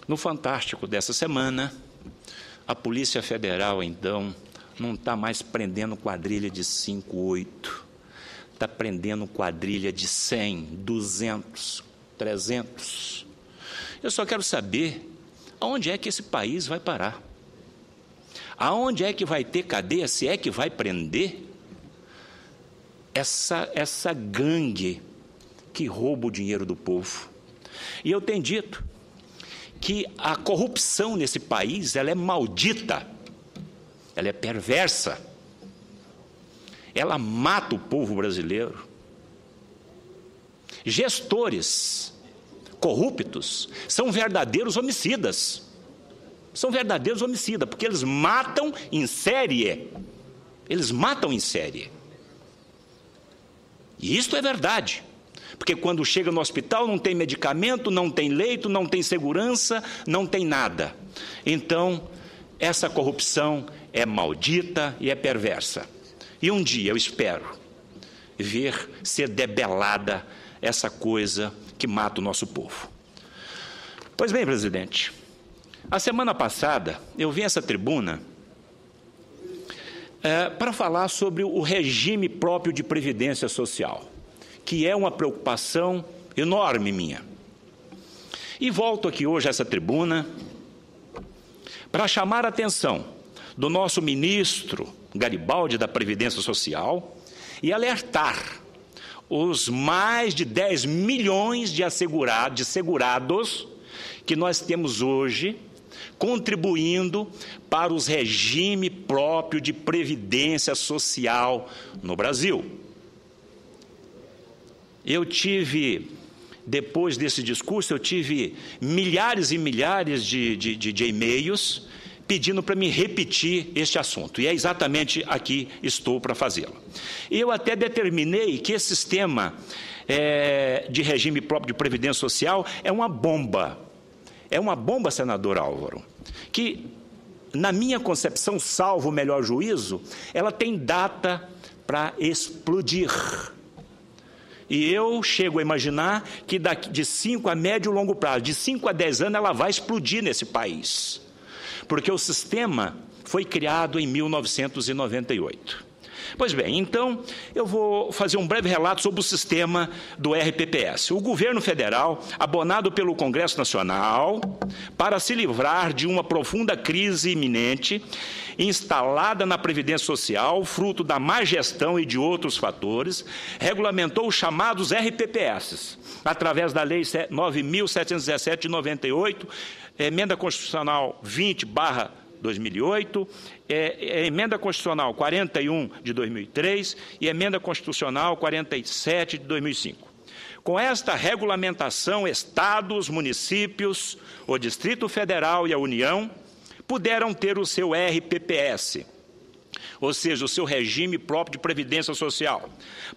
No Fantástico dessa semana, a Polícia Federal, então, não está mais prendendo quadrilha de 5, 8, está prendendo quadrilha de 100, 200, 300. Eu só quero saber aonde é que esse país vai parar. Aonde é que vai ter cadeia, se é que vai prender essa gangue que rouba o dinheiro do povo. E eu tenho dito que a corrupção nesse país, ela é maldita, ela é perversa, ela mata o povo brasileiro. Gestores corruptos são verdadeiros homicidas. São verdadeiros homicidas, porque eles matam em série. Eles matam em série. E isto é verdade. Porque quando chega no hospital não tem medicamento, não tem leito, não tem segurança, não tem nada. Então, essa corrupção é maldita e é perversa. E um dia eu espero ver ser debelada essa coisa que mata o nosso povo. Pois bem, presidente, a semana passada eu vim a essa tribuna para falar sobre o regime próprio de previdência social, que é uma preocupação enorme minha. E volto aqui hoje a essa tribuna para chamar a atenção do nosso ministro Garibaldi da Previdência Social e alertar os mais de 10 milhões de segurados que nós temos hoje contribuindo para os regime próprio de previdência social no Brasil. Depois desse discurso, eu tive milhares e milhares de e-mails pedindo para me repetir este assunto. E é exatamente aqui estou para fazê-lo. Eu até determinei que esse sistema de regime próprio de previdência social é uma bomba. É uma bomba, senador Álvaro, que, na minha concepção, salvo o melhor juízo, ela tem data para explodir. E eu chego a imaginar que de 5 a médio e longo prazo, de 5 a 10 anos, ela vai explodir nesse país. Porque o sistema foi criado em 1998. Pois bem, então, eu vou fazer um breve relato sobre o sistema do RPPS. O governo federal, abonado pelo Congresso Nacional, para se livrar de uma profunda crise iminente, instalada na Previdência Social, fruto da má gestão e de outros fatores, regulamentou os chamados RPPS, através da Lei 9.717 de 98, Emenda Constitucional 20/2008, Emenda Constitucional 41 de 2003 e Emenda Constitucional 47 de 2005. Com esta regulamentação, estados, municípios, o Distrito Federal e a União puderam ter o seu RPPS, ou seja, o seu regime próprio de previdência social.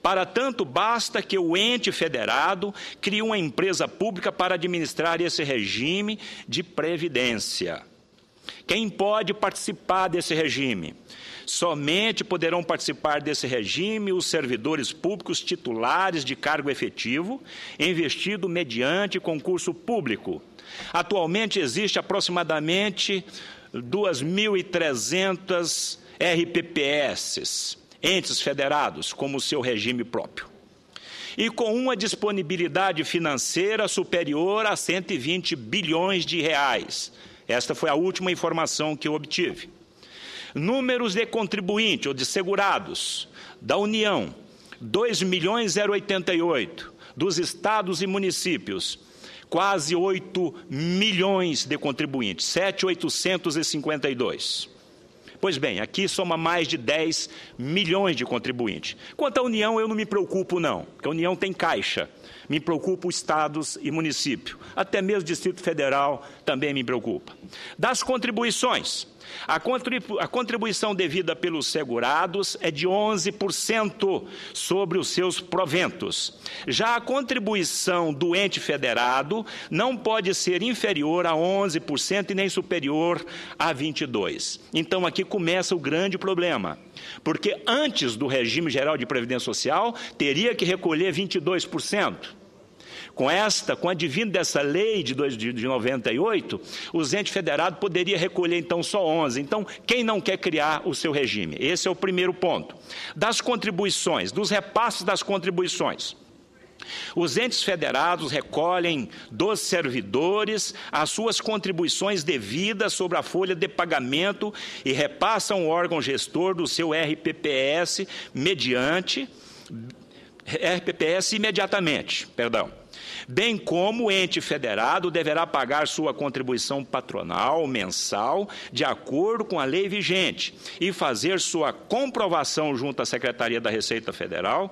Para tanto, basta que o ente federado crie uma empresa pública para administrar esse regime de previdência. Quem pode participar desse regime? Somente poderão participar desse regime os servidores públicos titulares de cargo efetivo, investido mediante concurso público. Atualmente existe aproximadamente 2.300 RPPS, entes federados, como seu regime próprio. E com uma disponibilidade financeira superior a 120 bilhões de reais. Esta foi a última informação que eu obtive. Números de contribuintes ou de segurados da União, 2.088.000, dos estados e municípios, quase 8 milhões de contribuintes, 7.852. Pois bem, aqui soma mais de 10 milhões de contribuintes. Quanto à União, eu não me preocupo, não, porque a União tem caixa. Me preocupa os estados e municípios. Até mesmo o Distrito Federal também me preocupa. Das contribuições, a contribuição devida pelos segurados é de 11% sobre os seus proventos. Já a contribuição do ente federado não pode ser inferior a 11% e nem superior a 22%. Então, aqui começa o grande problema. Porque antes do regime geral de previdência social, teria que recolher 22%. Com a advindo dessa lei de 98, os entes federados poderiam recolher, então, só 11. Então, quem não quer criar o seu regime? Esse é o primeiro ponto. Das contribuições, dos repasses das contribuições. Os entes federados recolhem dos servidores as suas contribuições devidas sobre a folha de pagamento e repassam o órgão gestor do seu RPPS imediatamente, bem como o ente federado deverá pagar sua contribuição patronal mensal de acordo com a lei vigente e fazer sua comprovação junto à Secretaria da Receita Federal,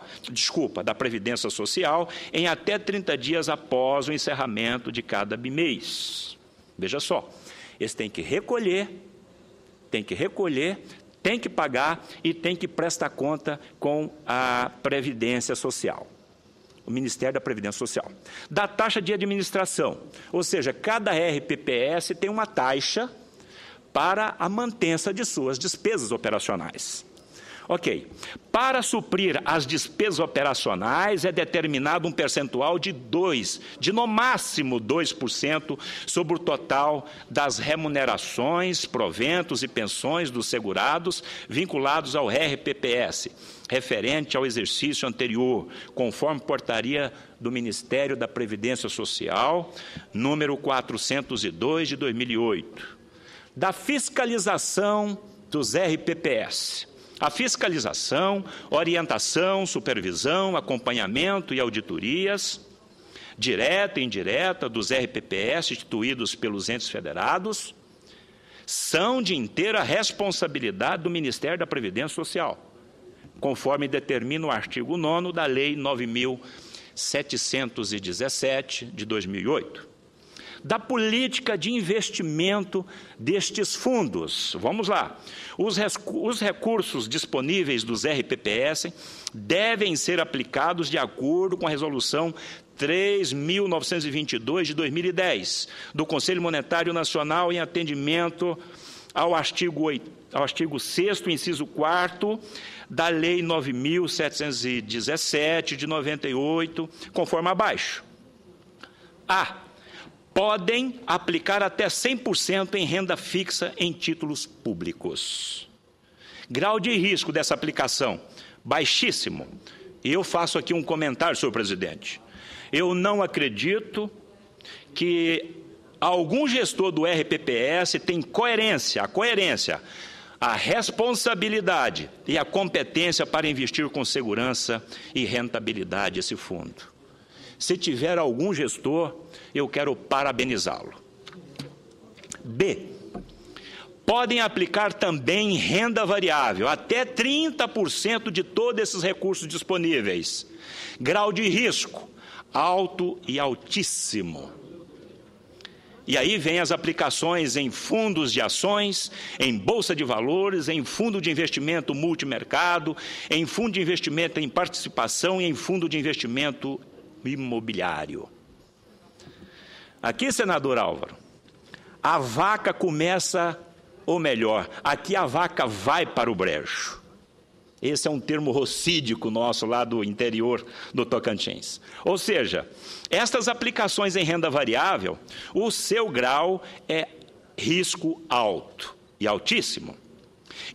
da Previdência Social, em até 30 dias após o encerramento de cada bimestre. Veja só, eles têm que recolher, tem que pagar e tem que prestar conta com a Previdência Social, o Ministério da Previdência Social. Da taxa de administração, ou seja, cada RPPS tem uma taxa para a mantença de suas despesas operacionais. Ok. Para suprir as despesas operacionais é determinado um percentual de no máximo 2% sobre o total das remunerações, proventos e pensões dos segurados vinculados ao RPPS, referente ao exercício anterior, conforme portaria do Ministério da Previdência Social, número 402 de 2008. Da fiscalização dos RPPS. A fiscalização, orientação, supervisão, acompanhamento e auditorias, direta e indireta, dos RPPS instituídos pelos entes federados, são de inteira responsabilidade do Ministério da Previdência Social, conforme determina o artigo 9º da Lei 9.717, de 2008. Da política de investimento destes fundos. Vamos lá. Os recursos disponíveis dos RPPS devem ser aplicados de acordo com a Resolução 3.922, de 2010, do Conselho Monetário Nacional, em atendimento ao artigo 6º, inciso 4º, da Lei 9.717, de 98, conforme abaixo. Podem aplicar até 100% em renda fixa em títulos públicos. Grau de risco dessa aplicação, baixíssimo. E eu faço aqui um comentário, senhor presidente. Eu não acredito que algum gestor do RPPS tem a responsabilidade e a competência para investir com segurança e rentabilidade esse fundo. Se tiver algum gestor, eu quero parabenizá-lo. B. Podem aplicar também renda variável, até 30% de todos esses recursos disponíveis. Grau de risco, alto e altíssimo. E aí vem as aplicações em fundos de ações, em bolsa de valores, em fundo de investimento multimercado, em fundo de investimento em participação e em fundo de investimento imobiliário. Aqui, senador Álvaro, a vaca começa, ou melhor, aqui a vaca vai para o brejo. Esse é um termo rocídico nosso lá do interior do Tocantins. Ou seja, estas aplicações em renda variável, o seu grau é risco alto e altíssimo.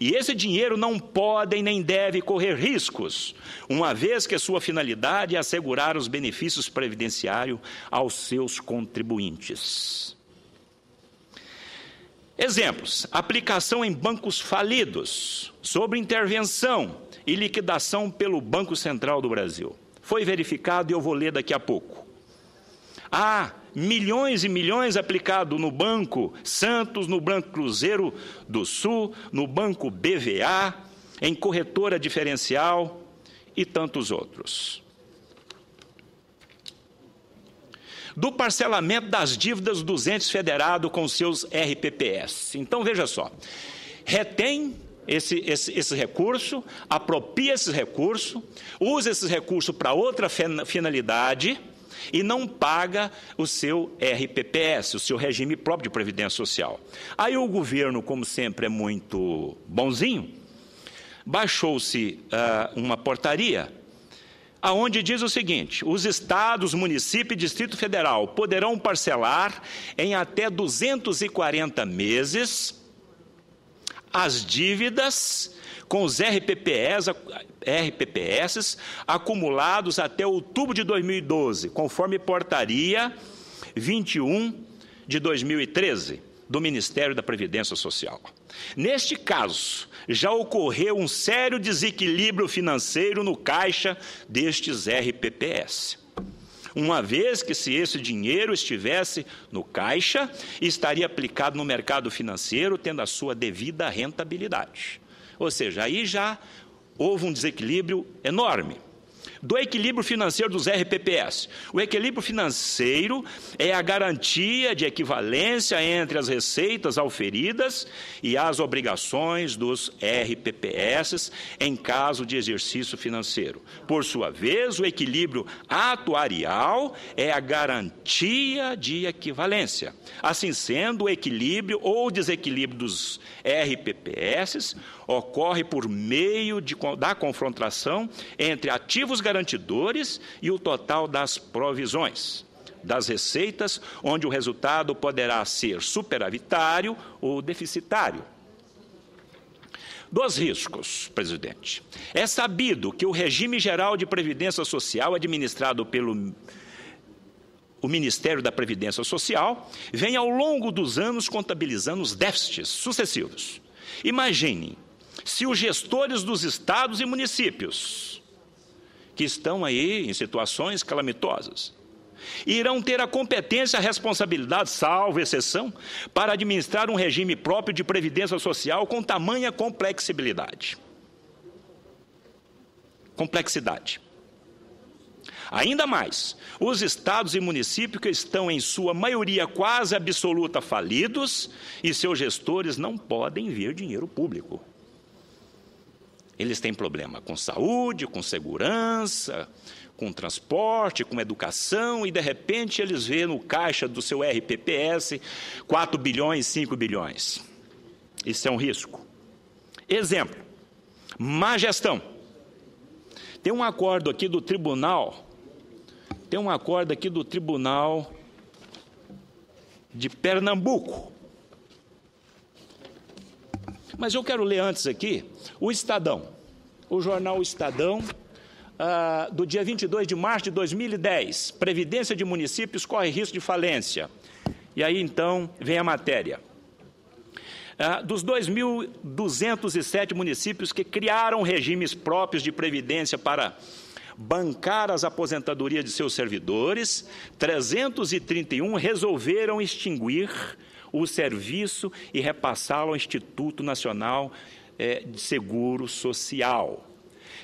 E esse dinheiro não pode nem deve correr riscos, uma vez que sua finalidade é assegurar os benefícios previdenciários aos seus contribuintes. Exemplos: aplicação em bancos falidos, sobre intervenção e liquidação pelo Banco Central do Brasil. Foi verificado e eu vou ler daqui a pouco. Milhões e milhões aplicados no Banco Santos, no Banco Cruzeiro do Sul, no Banco BVA, em corretora diferencial e tantos outros. Do parcelamento das dívidas dos entes federados com seus RPPS. Então, veja só, retém esse recurso, apropria esse recurso, usa esse recurso para outra finalidade e não paga o seu RPPS, o seu regime próprio de previdência social. Aí o governo, como sempre, é muito bonzinho, baixou-se uma portaria aonde diz o seguinte: os estados, município e Distrito Federal poderão parcelar em até 240 meses as dívidas com os RPPS acumulados até outubro de 2012, conforme portaria 21 de 2013 do Ministério da Previdência Social. Neste caso, já ocorreu um sério desequilíbrio financeiro no caixa destes RPPS. Uma vez que, se esse dinheiro estivesse no caixa, estaria aplicado no mercado financeiro, tendo a sua devida rentabilidade. Ou seja, aí já houve um desequilíbrio enorme do equilíbrio financeiro dos RPPS. O equilíbrio financeiro é a garantia de equivalência entre as receitas auferidas e as obrigações dos RPPS em caso de exercício financeiro. Por sua vez, o equilíbrio atuarial é a garantia de equivalência. Assim sendo, o equilíbrio ou desequilíbrio dos RPPS ocorre por meio da confrontação entre ativos garantidores e o total das provisões, das receitas, onde o resultado poderá ser superavitário ou deficitário. Dos riscos, presidente. É sabido que o regime geral de previdência social administrado pelo Ministério da Previdência Social vem ao longo dos anos contabilizando os déficits sucessivos. Imaginem se os gestores dos estados e municípios, que estão aí em situações calamitosas, irão ter a competência e a responsabilidade, salvo exceção, para administrar um regime próprio de previdência social com tamanha complexidade. Ainda mais, os estados e municípios que estão, em sua maioria quase absoluta, falidos, e seus gestores não podem ver dinheiro público. Eles têm problema com saúde, com segurança, com transporte, com educação, e de repente eles vêem no caixa do seu RPPS 4 bilhões, 5 bilhões. Isso é um risco. Exemplo, má gestão. Tem um acordo aqui do Tribunal de Pernambuco. Mas eu quero ler antes aqui o Estadão, o jornal Estadão, do dia 22 de março de 2010, Previdência de municípios corre risco de falência. E aí, então, vem a matéria. Dos 2.207 municípios que criaram regimes próprios de previdência para bancar as aposentadorias de seus servidores, 331 resolveram extinguir o serviço e repassá-lo ao Instituto Nacional de Seguro Social.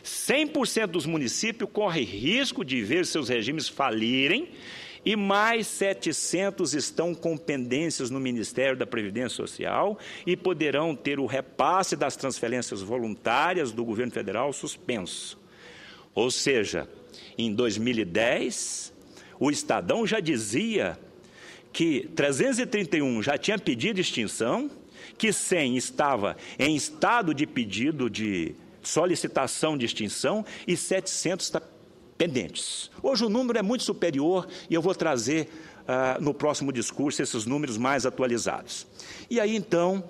100% dos municípios correm risco de ver seus regimes falirem e mais 700 estão com pendências no Ministério da Previdência Social e poderão ter o repasse das transferências voluntárias do governo federal suspenso. Ou seja, em 2010, o Estadão já dizia que 331 já tinha pedido extinção, que 100 estava em estado de pedido de solicitação de extinção e 700 está pendentes. Hoje o número é muito superior e eu vou trazer no próximo discurso esses números mais atualizados. E aí, então,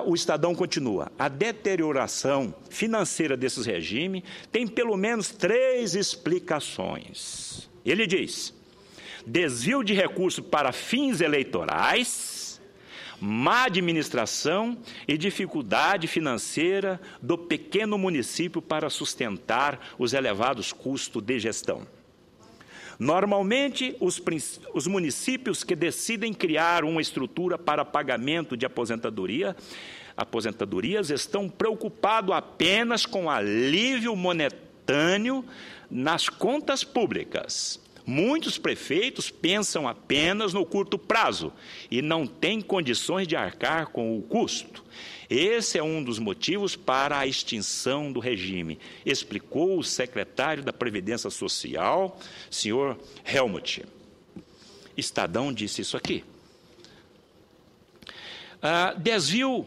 o Estadão continua. A deterioração financeira desses regimes tem pelo menos 3 explicações. Ele diz: desvio de recursos para fins eleitorais, má administração e dificuldade financeira do pequeno município para sustentar os elevados custos de gestão. Normalmente, os municípios que decidem criar uma estrutura para pagamento de aposentadorias estão preocupados apenas com alívio momentâneo nas contas públicas. Muitos prefeitos pensam apenas no curto prazo e não têm condições de arcar com o custo. Esse é um dos motivos para a extinção do regime, explicou o secretário da Previdência Social, senhor Helmut. Estadão disse isso aqui. Desvio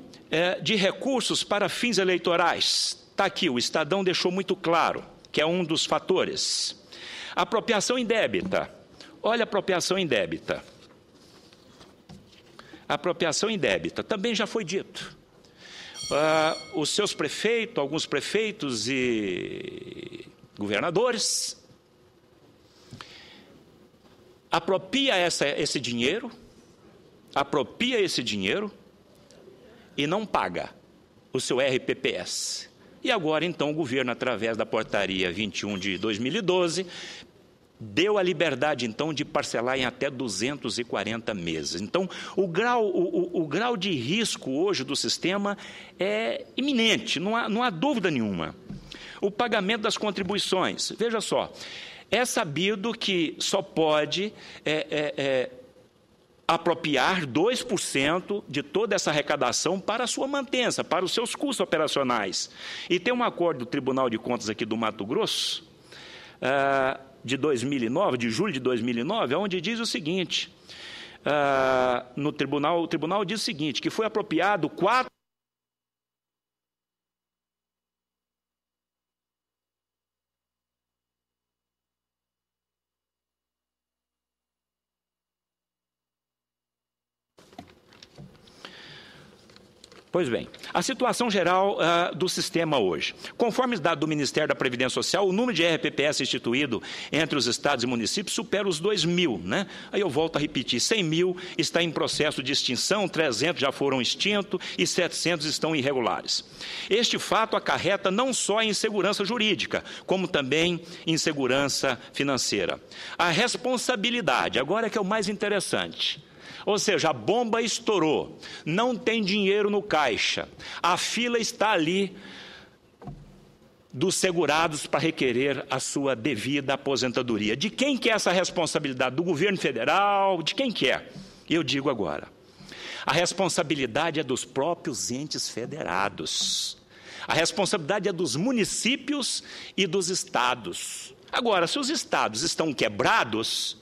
de recursos para fins eleitorais. Está aqui, o Estadão deixou muito claro que é um dos fatores. Apropriação indébita. Olha a apropriação indébita. Apropriação indébita, também já foi dito. Os seus prefeitos, alguns prefeitos e governadores, apropria esse dinheiro e não paga o seu RPPS. E agora, então, o governo, através da portaria 21 de 2012, deu a liberdade, então, de parcelar em até 240 meses. Então, o grau de risco hoje do sistema é iminente, não há dúvida nenhuma. O pagamento das contribuições, veja só, é sabido que só pode apropriar 2% de toda essa arrecadação para a sua mantença, para os seus custos operacionais. E tem um acordo do Tribunal de Contas aqui do Mato Grosso, de 2009, de julho de 2009, onde diz o seguinte, o tribunal diz o seguinte, que foi apropriado 4... Pois bem, a situação geral do sistema hoje. Conforme os dados do Ministério da Previdência Social, o número de RPPS instituído entre os estados e municípios supera os 2.000, né? Aí eu volto a repetir, 100.000 está em processo de extinção, 300 já foram extintos e 700 estão irregulares. Este fato acarreta não só insegurança jurídica, como também insegurança financeira. A responsabilidade, agora é que é o mais interessante. Ou seja, a bomba estourou, não tem dinheiro no caixa, a fila está ali dos segurados para requerer a sua devida aposentadoria. De quem que é essa responsabilidade? Do governo federal? De quem que é? Eu digo agora, a responsabilidade é dos próprios entes federados, a responsabilidade é dos municípios e dos estados. Agora, se os estados estão quebrados,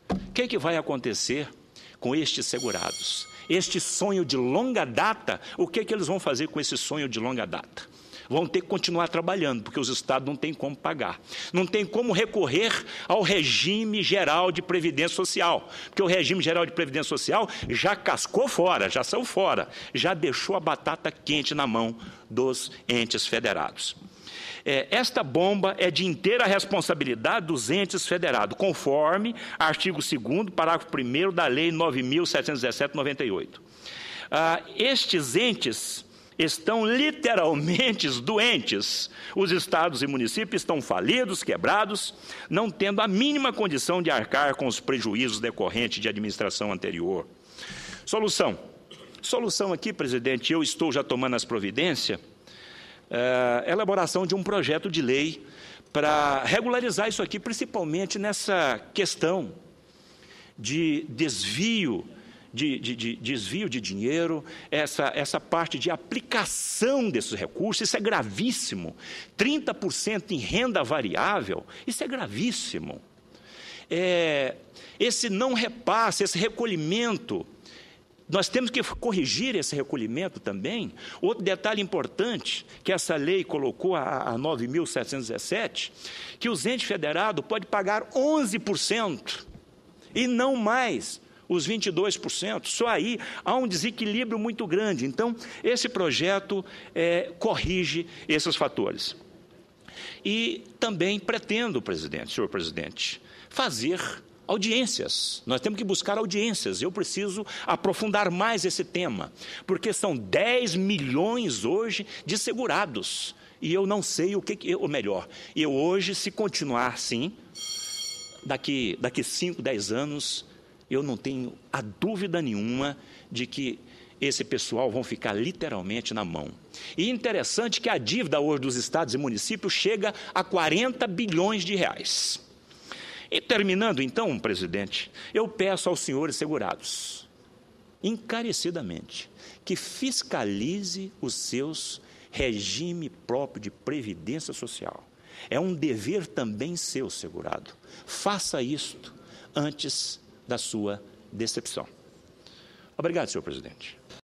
o que vai acontecer com estes segurados? Este sonho de longa data, o que eles vão fazer com esse sonho de longa data? Vão ter que continuar trabalhando, porque os estados não têm como pagar. Não tem como recorrer ao regime geral de previdência social, porque o regime geral de previdência social já cascou fora, já saiu fora, já deixou a batata quente na mão dos entes federados. Esta bomba é de inteira responsabilidade dos entes federados, conforme artigo 2º, parágrafo 1º da Lei 9.717/98. Estes entes estão literalmente doentes. Os estados e municípios estão falidos, quebrados, não tendo a mínima condição de arcar com os prejuízos decorrentes de administração anterior. Solução aqui, presidente, eu estou já tomando as providências, elaboração de um projeto de lei para regularizar isso aqui, principalmente nessa questão de desvio de dinheiro, essa parte de aplicação desses recursos. Isso é gravíssimo. 30% em renda variável, isso é gravíssimo. Esse não repasse, esse recolhimento, nós temos que corrigir esse recolhimento também. Outro detalhe importante, que essa lei colocou, a 9.717, que os entes federados podem pagar 11% e não mais os 22%. Só aí há um desequilíbrio muito grande. Então, esse projeto corrige esses fatores. E também pretendo, senhor presidente, fazer audiências. Nós temos que buscar audiências. Eu preciso aprofundar mais esse tema, porque são 10 milhões hoje de segurados. E eu não sei ou melhor, eu hoje, se continuar assim, daqui 5, 10 anos, eu não tenho a dúvida nenhuma de que esse pessoal vão ficar literalmente na mão. E interessante que a dívida hoje dos estados e municípios chega a 40 bilhões de reais. E terminando, então, presidente, eu peço aos senhores segurados, encarecidamente, que fiscalize os seus regime próprio de previdência social. É um dever também seu, segurado. Faça isto antes da sua decepção. Obrigado, senhor presidente.